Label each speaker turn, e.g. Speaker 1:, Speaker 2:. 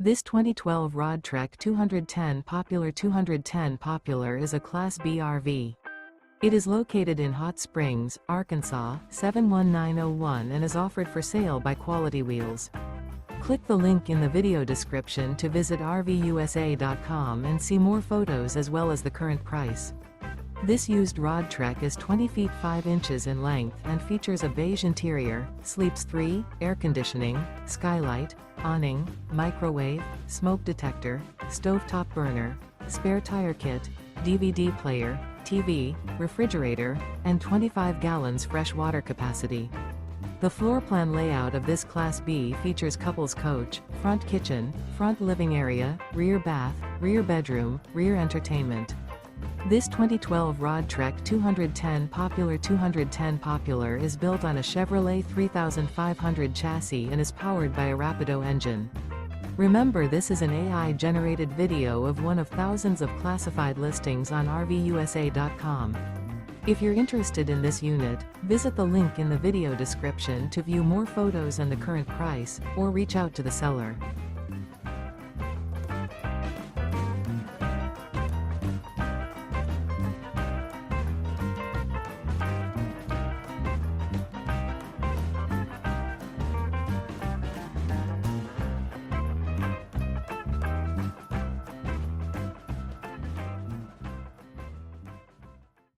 Speaker 1: This 2012 Roadtrek 210 Popular is a Class B RV. It is located in Hot Springs, Arkansas, 71901 and is offered for sale by Quality Wheelz. Click the link in the video description to visit RVUSA.com and see more photos as well as the current price. This used Roadtrek is 20 feet 5 inches in length and features a beige interior, sleeps 3, air conditioning, skylight, awning, microwave, smoke detector, stovetop burner, spare tire kit, DVD player, TV, refrigerator, and 25 gallons fresh water capacity. The floor plan layout of this Class B features couples coach, front kitchen, front living area, rear bath, rear bedroom, rear entertainment. This 2012 Roadtrek 210 Popular is built on a Chevrolet 3500 chassis and is powered by a Rapido engine. Remember, this is an AI-generated video of one of thousands of classified listings on RVUSA.com. If you're interested in this unit, visit the link in the video description to view more photos and the current price, or reach out to the seller.